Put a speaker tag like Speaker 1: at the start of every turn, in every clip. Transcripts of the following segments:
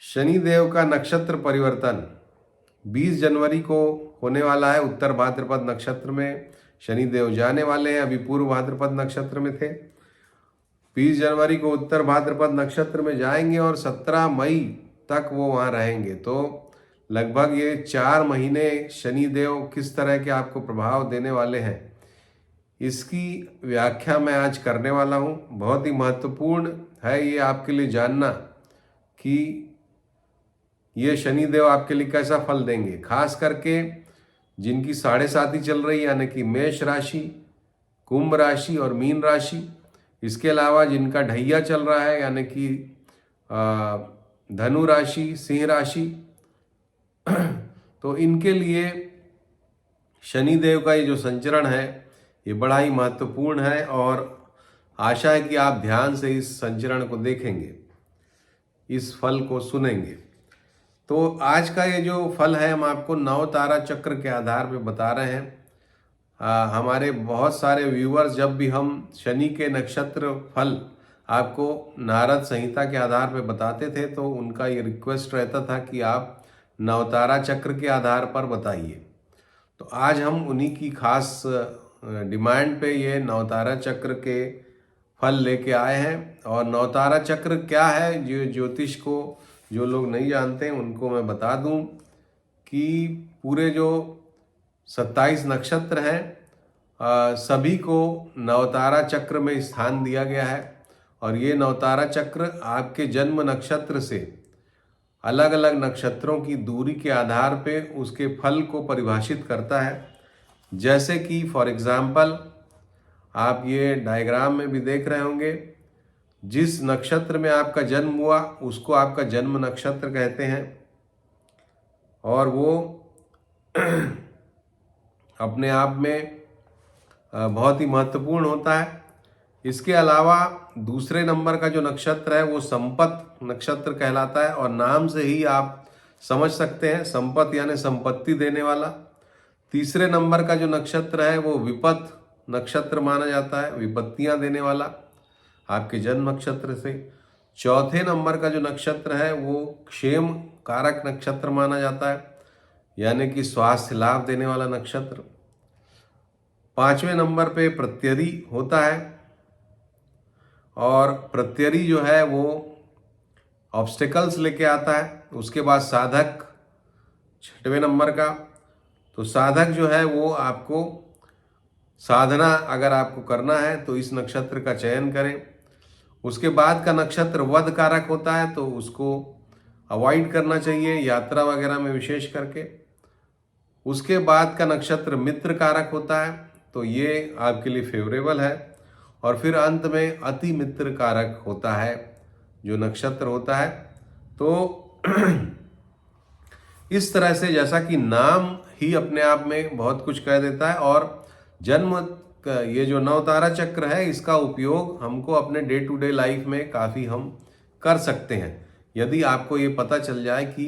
Speaker 1: शनि देव का नक्षत्र परिवर्तन 20 जनवरी को होने वाला है। उत्तर भाद्रपद नक्षत्र में शनि देव जाने वाले हैं। अभी पूर्व भाद्रपद नक्षत्र में थे। 20 जनवरी को उत्तर भाद्रपद नक्षत्र में जाएंगे और 17 मई तक वो वहाँ रहेंगे। तो लगभग ये 4 महीने शनि देव किस तरह के आपको प्रभाव देने वाले हैं, इसकी व्याख्या मैं आज करने वाला हूँ। बहुत ही महत्वपूर्ण है ये आपके लिए जानना कि ये शनि देव आपके लिए कैसा फल देंगे। खास करके जिनकी 7.5 चल रही है, यानी कि मेष राशि, कुंभ राशि और मीन राशि। इसके अलावा जिनका ढैया चल रहा है, यानी कि धनु राशि, सिंह राशि, तो इनके लिए शनि देव का ये जो संचरण है ये बड़ा ही महत्वपूर्ण है और आशा है कि आप ध्यान से इस संचरण को देखेंगे, इस फल को सुनेंगे। तो आज का ये जो फल है हम आपको 9 तारा चक्र के आधार पे बता रहे हैं। हमारे बहुत सारे व्यूअर्स, जब भी हम शनि के नक्षत्र फल आपको नारद संहिता के आधार पे बताते थे तो उनका ये रिक्वेस्ट रहता था कि आप 9 तारा चक्र के आधार पर बताइए। तो आज हम उन्हीं की खास डिमांड पे ये 9 तारा चक्र के फल लेके आए हैं। और 9 तारा चक्र क्या है, जो ज्योतिष को जो लोग नहीं जानते उनको मैं बता दूं कि पूरे जो 27 नक्षत्र हैं सभी को 9 तारा चक्र में स्थान दिया गया है। और ये 9 तारा चक्र आपके जन्म नक्षत्र से अलग अलग नक्षत्रों की दूरी के आधार पे उसके फल को परिभाषित करता है। जैसे कि फॉर एग्जाम्पल आप ये डायग्राम में भी देख रहे होंगे, जिस नक्षत्र में आपका जन्म हुआ उसको आपका जन्म नक्षत्र कहते हैं और वो अपने आप में बहुत ही महत्वपूर्ण होता है। इसके अलावा दूसरे नंबर का जो नक्षत्र है वो संपत नक्षत्र कहलाता है और नाम से ही आप समझ सकते हैं, संपत यानी संपत्ति देने वाला। तीसरे नंबर का जो नक्षत्र है वो विपत नक्षत्र माना जाता है, विपत्तियां देने वाला आपके जन्म नक्षत्र से। चौथे नंबर का जो नक्षत्र है वो क्षेम कारक नक्षत्र माना जाता है, यानी कि स्वास्थ्य लाभ देने वाला नक्षत्र। 5वें नंबर पे प्रत्यरी होता है और प्रत्यरी जो है वो ऑब्स्टिकल्स लेके आता है। उसके बाद साधक 6वें नंबर का, तो साधक जो है वो आपको साधना अगर आपको करना है तो इस नक्षत्र का चयन करें। उसके बाद का नक्षत्र वध कारक होता है तो उसको अवॉइड करना चाहिए, यात्रा वगैरह में विशेष करके। उसके बाद का नक्षत्र मित्र कारक होता है तो ये आपके लिए फेवरेबल है। और फिर अंत में अति मित्र कारक होता है जो नक्षत्र होता है। तो इस तरह से, जैसा कि नाम ही अपने आप में बहुत कुछ कह देता है, और जन्म ये जो 9 तारा चक्र है इसका उपयोग हमको अपने डे टू डे लाइफ में काफ़ी हम कर सकते हैं। यदि आपको ये पता चल जाए कि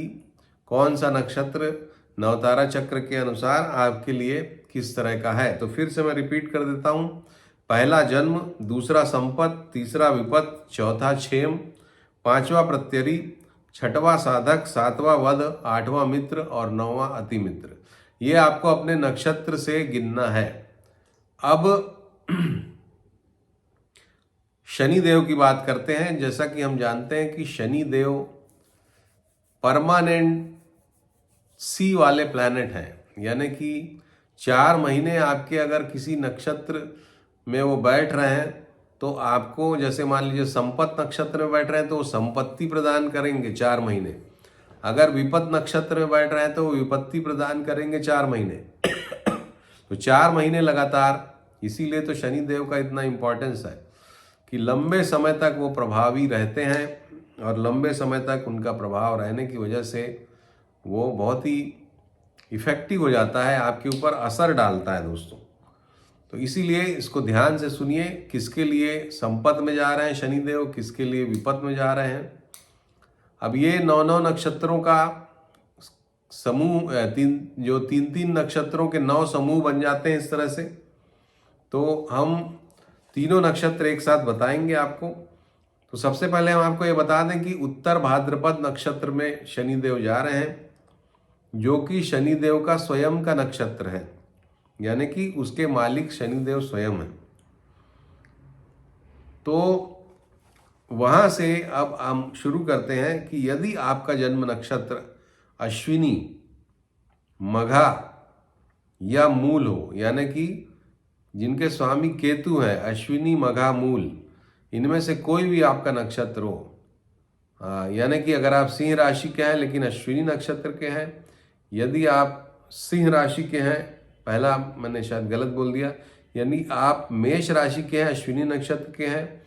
Speaker 1: कौन सा नक्षत्र 9 तारा चक्र के अनुसार आपके लिए किस तरह का है। तो फिर से मैं रिपीट कर देता हूँ। पहला जन्म, दूसरा संपत, तीसरा विपत, चौथा क्षेम, 5वां प्रत्यरी, 6वां साधक, 7वां वध, 8वां मित्र और 9वां अति मित्र। ये आपको अपने नक्षत्र से गिनना है। अब शनि देव की बात करते हैं। जैसा कि हम जानते हैं कि शनि देव परमानेंट सी वाले प्लैनेट हैं, यानी कि 4 महीने आपके अगर किसी नक्षत्र में वो बैठ रहे हैं तो आपको, जैसे मान लीजिए संपत नक्षत्र में बैठ रहे हैं तो वो संपत्ति प्रदान करेंगे 4 महीने। अगर विपत नक्षत्र में बैठ रहे हैं तो वो विपत्ति प्रदान करेंगे 4 महीने। तो 4 महीने लगातार, इसीलिए तो शनि देव का इतना इम्पोर्टेंस है कि लंबे समय तक वो प्रभावी रहते हैं और लंबे समय तक उनका प्रभाव रहने की वजह से वो बहुत ही इफेक्टिव हो जाता है, आपके ऊपर असर डालता है दोस्तों। तो इसीलिए इसको ध्यान से सुनिए, किसके लिए संपत में जा रहे हैं शनि देव, किसके लिए विपत में जा रहे हैं। अब ये 9 नक्षत्रों का समूह, जो 3 नक्षत्रों के 9 समूह बन जाते हैं इस तरह से। तो हम तीनों नक्षत्र एक साथ बताएंगे आपको। तो सबसे पहले हम आपको ये बता दें कि उत्तर भाद्रपद नक्षत्र में शनिदेव जा रहे हैं, जो कि शनिदेव का स्वयं का नक्षत्र है, यानी कि उसके मालिक शनिदेव स्वयं है। तो वहां से अब हम शुरू करते हैं कि यदि आपका जन्म नक्षत्र अश्विनी, मघा या मूल हो, यानी कि जिनके स्वामी केतु हैं, अश्विनी, मघा, मूल, इनमें से कोई भी आपका नक्षत्र हो, यानी कि अगर आप सिंह राशि के हैं लेकिन अश्विनी नक्षत्र के हैं, यदि आप सिंह राशि के हैं, पहला मैंने शायद गलत बोल दिया, यानी आप मेष राशि के हैं, अश्विनी नक्षत्र के हैं,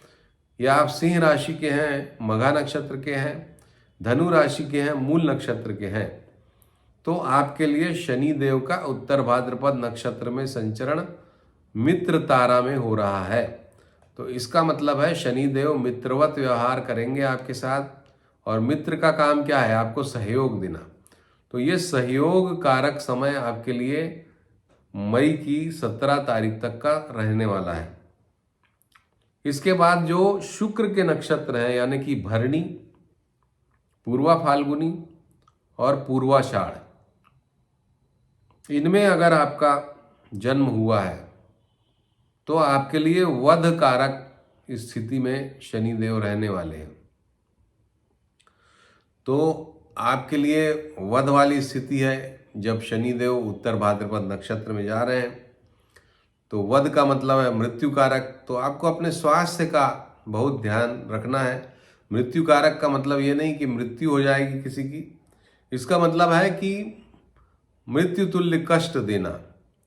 Speaker 1: या आप सिंह राशि के हैं, मघा नक्षत्र के हैं, धनु राशि के हैं, मूल नक्षत्र के हैं, तो आपके लिए शनि देव का उत्तर भाद्रपद नक्षत्र में संचरण मित्र तारा में हो रहा है। तो इसका मतलब है शनि देव मित्रवत व्यवहार करेंगे आपके साथ, और मित्र का काम क्या है? आपको सहयोग देना। तो ये सहयोग कारक समय आपके लिए मई की 17 तारीख तक का रहने वाला है। इसके बाद जो शुक्र के नक्षत्र हैं, यानी कि भरणी, पूर्वा फाल्गुनी और पूर्वाषाढ़, इनमें अगर आपका जन्म हुआ है तो आपके लिए वध कारक स्थिति में शनि देव रहने वाले हैं। तो आपके लिए वध वाली स्थिति है जब शनि देव उत्तर भाद्रपद नक्षत्र में जा रहे हैं। तो वध का मतलब है मृत्यु कारक। तो आपको अपने स्वास्थ्य का बहुत ध्यान रखना है। मृत्यु कारक का मतलब ये नहीं कि मृत्यु हो जाएगी किसी की, इसका मतलब है कि मृत्यु तुल्य कष्ट देना,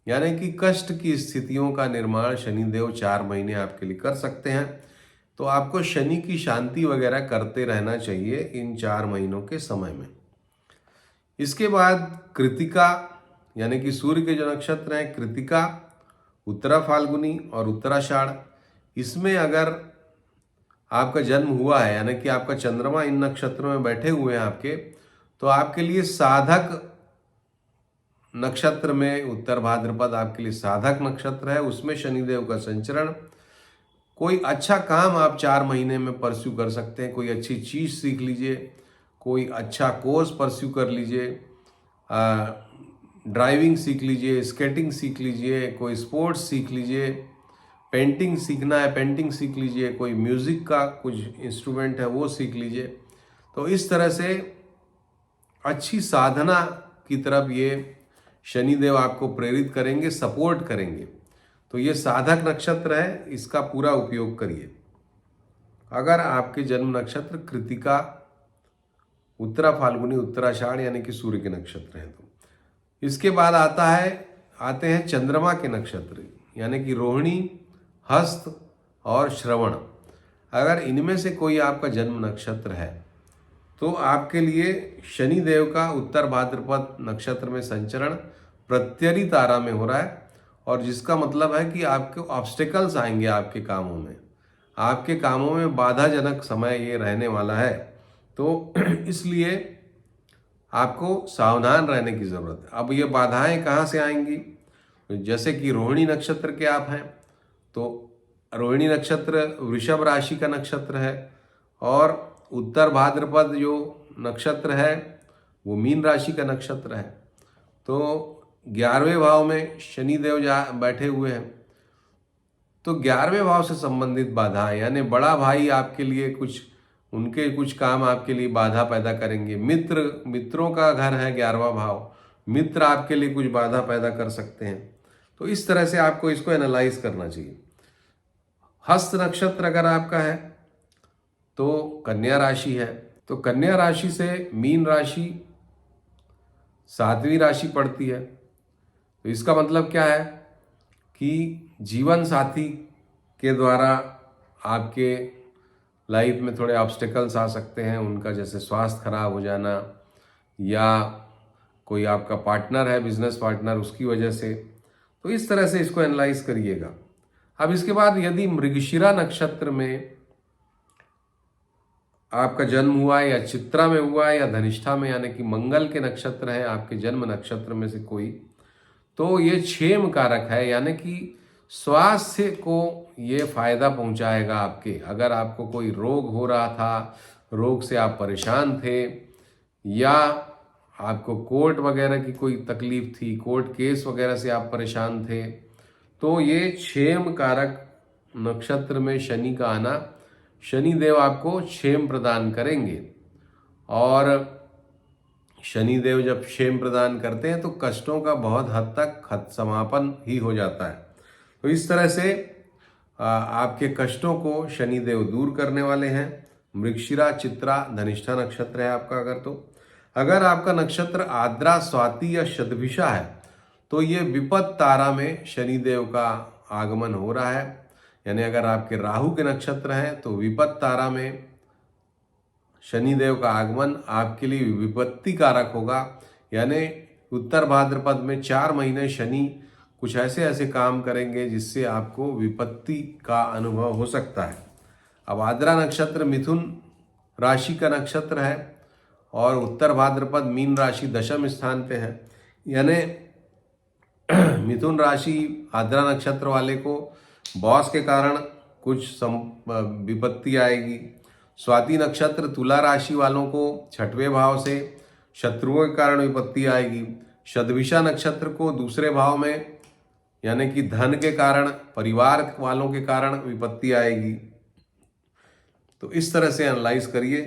Speaker 1: यानी कि कष्ट की स्थितियों का निर्माण शनिदेव 4 महीने आपके लिए कर सकते हैं। तो आपको शनि की शांति वगैरह करते रहना चाहिए इन 4 महीनों के समय में। इसके बाद कृतिका, यानी कि सूर्य के जो नक्षत्र हैं कृतिका, उत्तरा फाल्गुनी और उत्तराषाढ़, इसमें अगर आपका जन्म हुआ है, यानी कि आपका चंद्रमा इन नक्षत्रों में बैठे हुए हैं आपके, तो आपके लिए साधक नक्षत्र में उत्तर भाद्रपद आपके लिए साधक नक्षत्र है, उसमें शनिदेव का संचरण। कोई अच्छा काम आप 4 महीने में परस्यू कर सकते हैं। कोई अच्छी चीज़ सीख लीजिए, कोई अच्छा कोर्स परस्यू कर लीजिए, ड्राइविंग सीख लीजिए, स्केटिंग सीख लीजिए, कोई स्पोर्ट्स सीख लीजिए, पेंटिंग सीखना है पेंटिंग सीख लीजिए, कोई म्यूज़िक का कुछ इंस्ट्रूमेंट है वो सीख लीजिए। तो इस तरह से अच्छी साधना की तरफ ये शनिदेव आपको प्रेरित करेंगे, सपोर्ट करेंगे। तो ये साधक नक्षत्र है, इसका पूरा उपयोग करिए। अगर आपके जन्म नक्षत्र कृतिका, उत्तरा फाल्गुनी, उत्तराषाढ़ यानी कि सूर्य के नक्षत्र हैं तो इसके बाद आते हैं चंद्रमा के नक्षत्र, यानी कि रोहिणी, हस्त और श्रवण। अगर इनमें से कोई आपका जन्म नक्षत्र है तो आपके लिए शनि देव का उत्तर भाद्रपद नक्षत्र में संचरण प्रत्यरी तारा में हो रहा है, और जिसका मतलब है कि आपके ऑब्स्टेकल्स आएंगे आपके कामों में, आपके कामों में बाधाजनक समय ये रहने वाला है। तो इसलिए आपको सावधान रहने की ज़रूरत है। अब ये बाधाएं कहाँ से आएंगी? जैसे कि रोहिणी नक्षत्र के आप हैं तो रोहिणी नक्षत्र वृषभ राशि का नक्षत्र है, और उत्तर भाद्रपद जो नक्षत्र है वो मीन राशि का नक्षत्र है। तो 11वें भाव में शनि देव बैठे हुए हैं, तो 11वें भाव से संबंधित बाधाएं, यानी बड़ा भाई आपके लिए उनके कुछ काम आपके लिए बाधा पैदा करेंगे। मित्रों का घर है 11वां भाव, मित्र आपके लिए कुछ बाधा पैदा कर सकते हैं। तो इस तरह से आपको इसको एनालाइज करना चाहिए। हस्त नक्षत्र अगर आपका है तो कन्या राशि है, तो कन्या राशि से मीन राशि 7वीं राशि पड़ती है। तो इसका मतलब क्या है कि जीवन साथी के द्वारा आपके लाइफ में थोड़े ऑब्स्टेकल्स आ सकते हैं, उनका जैसे स्वास्थ्य खराब हो जाना, या कोई आपका पार्टनर है बिजनेस पार्टनर, उसकी वजह से। तो इस तरह से इसको एनालाइज करिएगा। अब इसके बाद यदि मृगशिरा नक्षत्र में आपका जन्म हुआ है, या चित्रा में हुआ है, या धनिष्ठा में, यानी कि मंगल के नक्षत्र हैं आपके जन्म नक्षत्र में से कोई, तो ये क्षेम कारक है, यानी कि स्वास्थ्य को ये फायदा पहुंचाएगा आपके। अगर आपको कोई रोग हो रहा था, रोग से आप परेशान थे, या आपको कोर्ट वगैरह की कोई तकलीफ थी, कोर्ट केस वगैरह से आप परेशान थे, तो ये क्षेम कारक नक्षत्र में शनि का आना, शनि देव आपको क्षेम प्रदान करेंगे। और शनि देव जब क्षेम प्रदान करते हैं तो कष्टों का बहुत हद तक समापन ही हो जाता है। तो इस तरह से आपके कष्टों को शनि देव दूर करने वाले हैं। मृगशिरा, चित्रा, धनिष्ठा नक्षत्र है आपका। अगर आपका नक्षत्र आद्रा, स्वाति या शतभिषा है तो ये विपद तारा में शनि देव का आगमन हो रहा है। यानी अगर आपके राहु के नक्षत्र हैं तो विपद तारा में शनि देव का आगमन आपके लिए विपत्ति कारक होगा। यानी उत्तर भाद्रपद में 4 महीने शनि कुछ ऐसे ऐसे काम करेंगे जिससे आपको विपत्ति का अनुभव हो सकता है। अब आद्रा नक्षत्र मिथुन राशि का नक्षत्र है और उत्तर भाद्रपद मीन राशि दशम स्थान पे है। यानी मिथुन राशि आद्रा नक्षत्र वाले को बॉस के कारण कुछ विपत्ति आएगी। स्वाति नक्षत्र तुला राशि वालों को 6वें भाव से शत्रुओं के कारण विपत्ति आएगी। शतभिषा नक्षत्र को दूसरे भाव में यानी कि धन के कारण, परिवार वालों के कारण विपत्ति आएगी। तो इस तरह से एनालाइज करिए।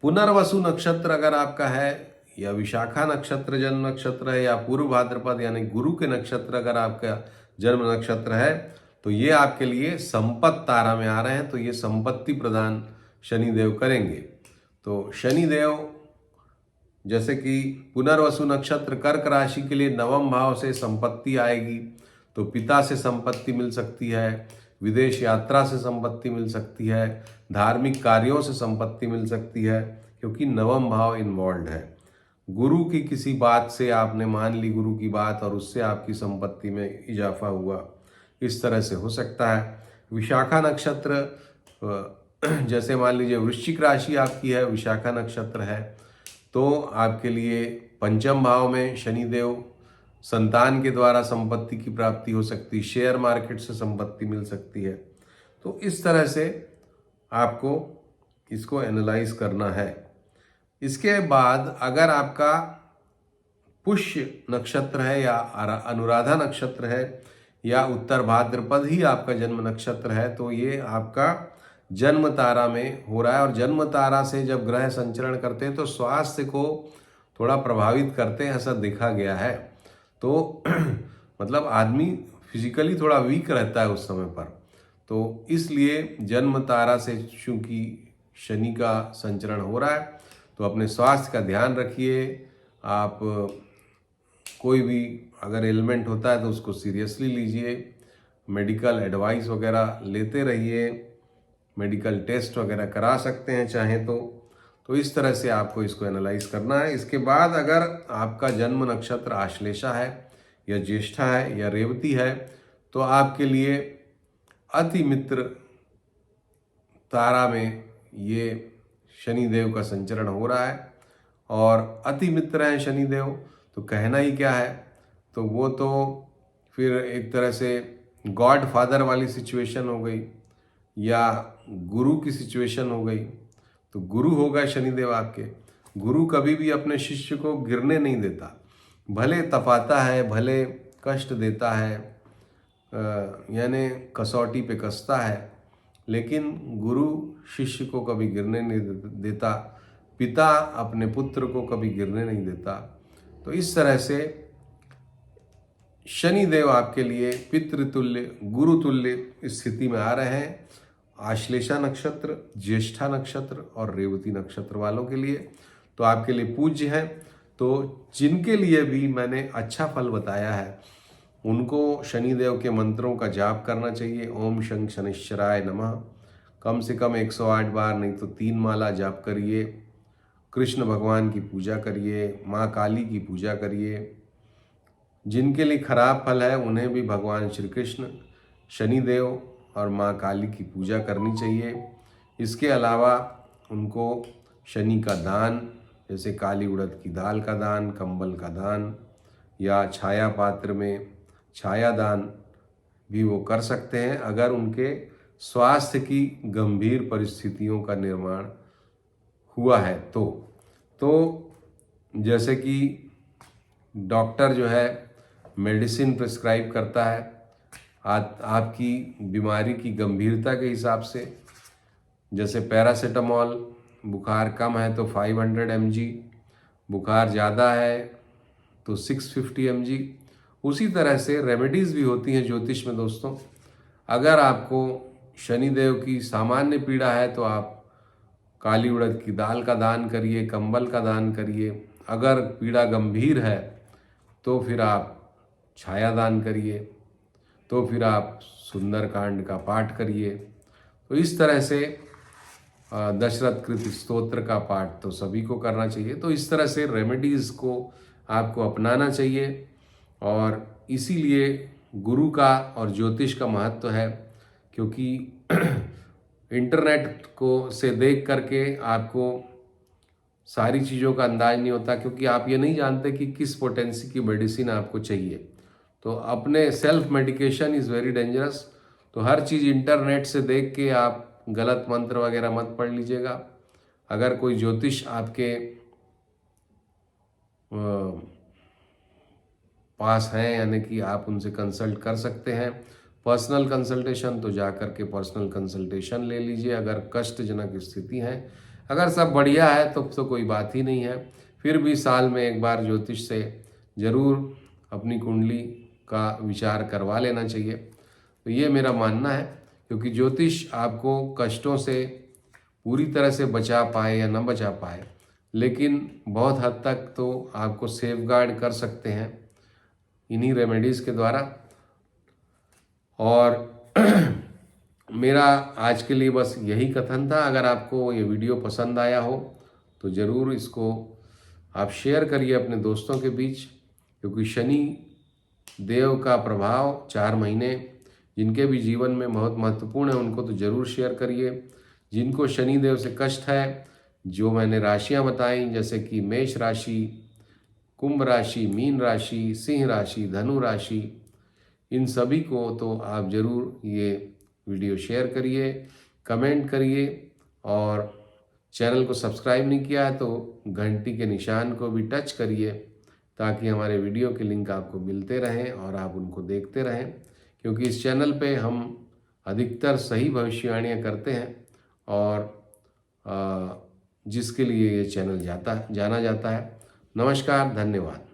Speaker 1: पुनर्वसु नक्षत्र अगर आपका है, या विशाखा नक्षत्र जन्म नक्षत्र है, या पूर्व भाद्रपद यानी गुरु के नक्षत्र अगर आपका जन्म नक्षत्र है, तो ये आपके लिए संपत्ति तारा में आ रहे हैं, तो ये संपत्ति प्रदान शनिदेव करेंगे। तो शनिदेव जैसे कि पुनर्वसु नक्षत्र कर्क राशि के लिए 9वें भाव से संपत्ति आएगी, तो पिता से संपत्ति मिल सकती है, विदेश यात्रा से संपत्ति मिल सकती है, धार्मिक कार्यों से संपत्ति मिल सकती है, क्योंकि 9वां भाव इन्वॉल्व है। गुरु की किसी बात से आपने मान ली गुरु की बात और उससे आपकी संपत्ति में इजाफा हुआ, इस तरह से हो सकता है। विशाखा नक्षत्र जैसे मान लीजिए वृश्चिक राशि आपकी है, विशाखा नक्षत्र है, तो आपके लिए 5वें भाव में शनिदेव, संतान के द्वारा संपत्ति की प्राप्ति हो सकती, शेयर मार्केट से संपत्ति मिल सकती है। तो इस तरह से आपको इसको एनालाइज करना है। इसके बाद अगर आपका पुष्य नक्षत्र है या अनुराधा नक्षत्र है या उत्तर भाद्रपद ही आपका जन्म नक्षत्र है, तो ये आपका जन्म तारा में हो रहा है। और जन्म तारा से जब ग्रह संचरण करते हैं तो स्वास्थ्य को थोड़ा प्रभावित करते हैं, ऐसा देखा गया है। तो मतलब आदमी फिजिकली थोड़ा वीक रहता है उस समय पर। तो इसलिए जन्म तारा से चूंकि शनि का संचरण हो रहा है, तो अपने स्वास्थ्य का ध्यान रखिए। आप कोई भी अगर एलिमेंट होता है तो उसको सीरियसली लीजिए, मेडिकल एडवाइस वगैरह लेते रहिए, मेडिकल टेस्ट वगैरह करा सकते हैं चाहें तो इस तरह से आपको इसको एनालाइज करना है। इसके बाद अगर आपका जन्म नक्षत्र आश्लेषा है या ज्येष्ठा है या रेवती है, तो आपके लिए अति मित्र तारा में ये शनिदेव का संचरण हो रहा है। और अति मित्र हैं शनिदेव, तो कहना ही क्या है। तो वो तो फिर एक तरह से गॉड फादर वाली सिचुएशन हो गई या गुरु की सिचुएशन हो गई। तो गुरु होगा शनिदेव आपके। गुरु कभी भी अपने शिष्य को गिरने नहीं देता, भले तपाता है, भले कष्ट देता है, यानी कसौटी पे कसता है, लेकिन गुरु शिष्य को कभी गिरने नहीं देता, पिता अपने पुत्र को कभी गिरने नहीं देता। तो इस तरह से शनिदेव आपके लिए पितृतुल्य, गुरुतुल्य स्थिति में आ रहे हैं। आश्लेषा नक्षत्र, ज्येष्ठा नक्षत्र और रेवती नक्षत्र वालों के लिए तो आपके लिए पूज्य है। तो जिनके लिए भी मैंने अच्छा फल बताया है, उनको शनिदेव के मंत्रों का जाप करना चाहिए। ओम शं शनिश्चराय नमः कम से कम 108 बार, नहीं तो 3 माला जाप करिए। कृष्ण भगवान की पूजा करिए, माँ काली की पूजा करिए। जिनके लिए खराब फल है उन्हें भी भगवान श्री कृष्ण, शनिदेव और माँ काली की पूजा करनी चाहिए। इसके अलावा उनको शनि का दान, जैसे काली उड़द की दाल का दान, कंबल का दान या छाया पात्र में छाया दान भी वो कर सकते हैं अगर उनके स्वास्थ्य की गंभीर परिस्थितियों का निर्माण हुआ है तो जैसे कि डॉक्टर जो है मेडिसिन प्रिस्क्राइब करता है आपकी बीमारी की गंभीरता के हिसाब से। जैसे पैरासीटामॉल बुखार कम है तो 500 mg, बुखार ज़्यादा है तो 650 mg। उसी तरह से रेमेडीज़ भी होती हैं ज्योतिष में दोस्तों। अगर आपको शनिदेव की सामान्य पीड़ा है तो आप काली उड़द की दाल का दान करिए, कंबल का दान करिए। अगर पीड़ा गंभीर है तो फिर आप छाया दान करिए, तो फिर आप सुंदरकांड का पाठ करिए। तो इस तरह से दशरथ कृत स्तोत्र का पाठ तो सभी को करना चाहिए। तो इस तरह से रेमेडीज़ को आपको अपनाना चाहिए और इसीलिए गुरु का और ज्योतिष का महत्व है, क्योंकि इंटरनेट को से देख करके आपको सारी चीज़ों का अंदाज नहीं होता, क्योंकि आप ये नहीं जानते कि किस पोटेंसी की मेडिसिन आपको चाहिए। तो अपने self medication is very dangerous. तो हर चीज़ इंटरनेट से देख के आप गलत मंत्र वगैरह मत पढ़ लीजिएगा। अगर कोई ज्योतिष आपके पास हैं, यानी कि आप उनसे कंसल्ट कर सकते हैं पर्सनल कंसल्टेशन, तो जा कर के पर्सनल कंसल्टेशन ले लीजिए अगर कष्टजनक स्थिति है। अगर सब बढ़िया है तो कोई बात ही नहीं है। फिर भी साल में एक बार ज्योतिष से ज़रूर अपनी कुंडली का विचार करवा लेना चाहिए। तो ये मेरा मानना है, क्योंकि ज्योतिष आपको कष्टों से पूरी तरह से बचा पाए या न बचा पाए, लेकिन बहुत हद तक तो आपको सेफगार्ड कर सकते हैं इन्हीं रेमेडीज़ के द्वारा। और मेरा आज के लिए बस यही कथन था। अगर आपको ये वीडियो पसंद आया हो तो ज़रूर इसको आप शेयर करिए अपने दोस्तों के बीच, क्योंकि शनि देव का प्रभाव 4 महीने जिनके भी जीवन में बहुत महत्वपूर्ण है उनको तो ज़रूर शेयर करिए। जिनको शनि देव से कष्ट है, जो मैंने राशियां बताई जैसे कि मेष राशि, कुंभ राशि, मीन राशि, सिंह राशि, धनु राशि, इन सभी को तो आप ज़रूर ये वीडियो शेयर करिए, कमेंट करिए, और चैनल को सब्सक्राइब नहीं किया है तो घंटी के निशान को भी टच करिए, ताकि हमारे वीडियो के लिंक आपको मिलते रहें और आप उनको देखते रहें। क्योंकि इस चैनल पे हम अधिकतर सही भविष्यवाणियाँ करते हैं और जिसके लिए ये चैनल जाना जाता है। नमस्कार, धन्यवाद।